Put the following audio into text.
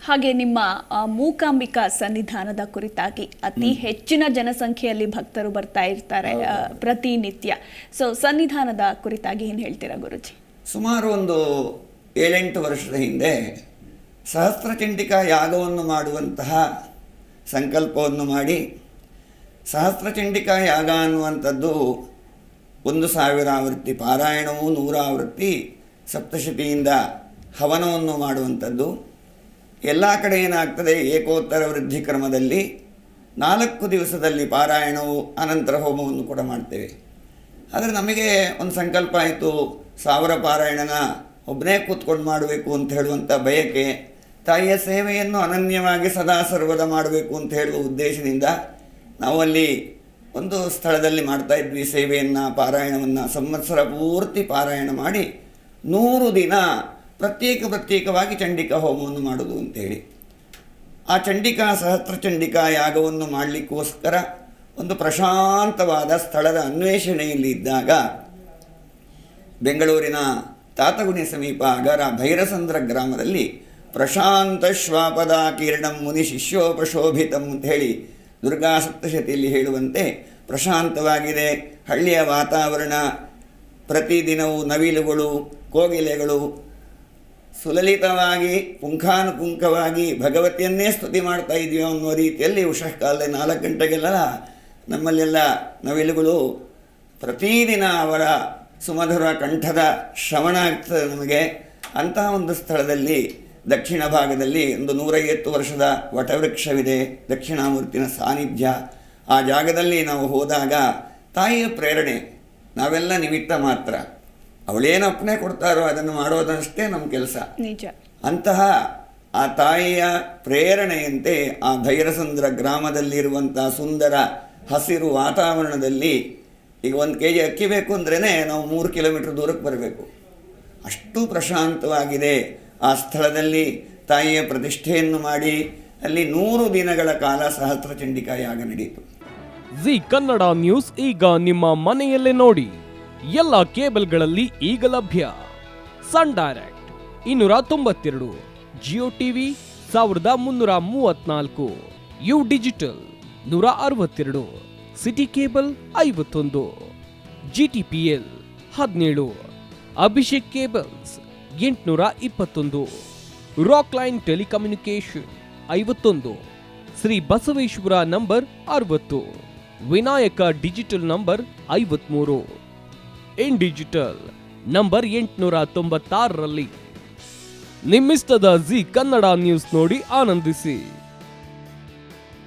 ಹಾಗೆ ನಿಮ್ಮ ಮೂಕಾಂಬಿಕಾ ಸನ್ನಿಧಾನದ ಕುರಿತಾಗಿ ಅತಿ ಹೆಚ್ಚಿನ ಜನಸಂಖ್ಯೆಯಲ್ಲಿ ಭಕ್ತರು ಬರ್ತಾ ಇರ್ತಾರೆ ಪ್ರತಿನಿತ್ಯ. ಸೊ ಸನ್ನಿಧಾನದ ಕುರಿತಾಗಿ ಏನು ಹೇಳ್ತೀರಾ ಗುರುಜಿ? ಸುಮಾರು ಒಂದು 7-8 ವರ್ಷದ ಹಿಂದೆ ಸಹಸ್ರಚಂಡಿಕಾ ಯಾಗವನ್ನು ಮಾಡುವಂತಹ ಸಂಕಲ್ಪವನ್ನು ಮಾಡಿ, ಸಹಸ್ರಚಂಡಿಕಾ ಯಾಗ ಅನ್ನುವಂಥದ್ದು 1000 ಆವೃತ್ತಿ ಪಾರಾಯಣವು, 100 ಆವೃತ್ತಿ ಸಪ್ತಶತಿಯಿಂದ ಹವನವನ್ನು ಮಾಡುವಂಥದ್ದು. ಎಲ್ಲ ಕಡೆ ಏನಾಗ್ತದೆ, ಏಕೋತ್ತರ ವೃದ್ಧಿ ಕ್ರಮದಲ್ಲಿ 4 ದಿವಸದಲ್ಲಿ ಪಾರಾಯಣವು ಅನಂತರ ಹೋಮವನ್ನು ಕೂಡ ಮಾಡ್ತೇವೆ. ಆದರೆ ನಮಗೆ ಒಂದು ಸಂಕಲ್ಪ ಆಯಿತು, 1000 ಪಾರಾಯಣನ ಒಬ್ಬನೇ ಕೂತ್ಕೊಂಡು ಮಾಡಬೇಕು ಅಂತ ಹೇಳುವಂಥ ಬಯಕೆ, ತಾಯಿಯ ಸೇವೆಯನ್ನು ಅನನ್ಯವಾಗಿ ಸದಾ ಸರ್ವದ ಮಾಡಬೇಕು ಅಂತ ಹೇಳುವ ಉದ್ದೇಶದಿಂದ ನಾವು ಅಲ್ಲಿ ಒಂದು ಸ್ಥಳದಲ್ಲಿ ಮಾಡ್ತಾಯಿದ್ವಿ ಸೇವೆಯನ್ನು, ಪಾರಾಯಣವನ್ನು. ಸಂವತ್ಸರ ಪೂರ್ತಿ ಪಾರಾಯಣ ಮಾಡಿ 100 ದಿನ ಪ್ರತ್ಯೇಕವಾಗಿ ಚಂಡಿಕಾ ಹೋಮವನ್ನು ಮಾಡೋದು ಅಂತೇಳಿ. ಆ ಚಂಡಿಕಾ ಸಹಸ್ರಚಂಡಿಕಾ ಯಾಗವನ್ನು ಮಾಡಲಿಕ್ಕೋಸ್ಕರ ಒಂದು ಪ್ರಶಾಂತವಾದ ಸ್ಥಳದ ಅನ್ವೇಷಣೆಯಲ್ಲಿ ಇದ್ದಾಗ ಬೆಂಗಳೂರಿನ ತಾತಗುಣಿ ಸಮೀಪ ಅಗರ ಭೈರಸಂದ್ರ ಗ್ರಾಮದಲ್ಲಿ ಪ್ರಶಾಂತ ಶ್ವಾಪದ ಕಿರಣಂ ಮುನಿ ಶಿಷ್ಯೋಪಶೋಭಿತಂ ಅಂತ ಹೇಳಿ ದುರ್ಗಾ ಸಪ್ತಶತಿಯಲ್ಲಿ ಹೇಳುವಂತೆ ಪ್ರಶಾಂತವಾಗಿದೆ ಹಳ್ಳಿಯ ವಾತಾವರಣ. ಪ್ರತಿದಿನವೂ ನವಿಲುಗಳು, ಕೋಗಿಲೆಗಳು ಸುಲಲಿತವಾಗಿ ಪುಂಖಾನುಪುಂಖವಾಗಿ ಭಗವತಿಯನ್ನೇ ಸ್ತುತಿ ಮಾಡ್ತಾ ಇದೆಯೋ ಅನ್ನೋ ರೀತಿಯಲ್ಲಿ ಉಷಃಕಾಲದ 4 ಗಂಟೆಗೆಲ್ಲ ನಮ್ಮಲ್ಲೆಲ್ಲ ನವಿಲುಗಳು ಪ್ರತಿದಿನ ಅವರ ಸುಮಧುರ ಕಂಠದ ಶ್ರವಣ ಆಗ್ತದೆ ನಮಗೆ. ಅಂತಹ ಒಂದು ಸ್ಥಳದಲ್ಲಿ ದಕ್ಷಿಣ ಭಾಗದಲ್ಲಿ ಒಂದು 150 ವರ್ಷದ ವಟವೃಕ್ಷವಿದೆ, ದಕ್ಷಿಣಾಮೂರ್ತಿನ ಸಾನ್ನಿಧ್ಯ. ಆ ಜಾಗದಲ್ಲಿ ನಾವು ಹೋದಾಗ ತಾಯಿಯ ಪ್ರೇರಣೆ, ನಾವೆಲ್ಲ ನಿಮಿತ್ತ ಮಾತ್ರ. ಅವಳೇನು ಅಪ್ಪಣೆ ಕೊಡ್ತಾರೋ ಅದನ್ನು ಮಾಡೋದಷ್ಟೇ ನಮ್ಮ ಕೆಲಸ. ಅಂತಹ ಆ ತಾಯಿಯ ಪ್ರೇರಣೆಯಂತೆ ಆ ಭೈರಸಂದ್ರ ಗ್ರಾಮದಲ್ಲಿರುವಂಥ ಸುಂದರ ಹಸಿರು ವಾತಾವರಣದಲ್ಲಿ ಈಗ 1 kg ಅಕ್ಕಿ ಬೇಕು ಅಂದ್ರೇ ನಾವು 3 ಕಿಲೋಮೀಟರ್ ದೂರಕ್ಕೆ ಬರಬೇಕು. ಅಷ್ಟು ಪ್ರಶಾಂತವಾಗಿದೆ ಆ ಸ್ಥಳದಲ್ಲಿ. ತಾಯಿಯ ಪ್ರತಿಷ್ಠೆಯನ್ನು ಮಾಡಿ ಅಲ್ಲಿ 100 ದಿನಗಳ ಕಾಲ ಸಹಸ್ರಚಂಡಿಕಾ ಯಾಗ ನಡೆಯಿತು. ಜಿ ಕನ್ನಡ ನ್ಯೂಸ್ ಈಗ ನಿಮ್ಮ ಮನೆಯಲ್ಲೇ ನೋಡಿ. ಎಲ್ಲ ಕೇಬಲ್ಗಳಲ್ಲಿ ಈಗ ಲಭ್ಯ. Sun Direct 292, Jio TV 1334, U digital 162, City cable 51, GTPL 17, Abhishek cables 821, rock line telecommunication 51, Shri Basaveshwara number 60, Vinayaka digital number 53, in digital number 896ರಲ್ಲಿ. ನಿಮ್ಮಿಸ್ತದ ಜಿ ಕನ್ನಡ ನ್ಯೂಸ್ ನೋಡಿ ಆನಂದಿಸಿ.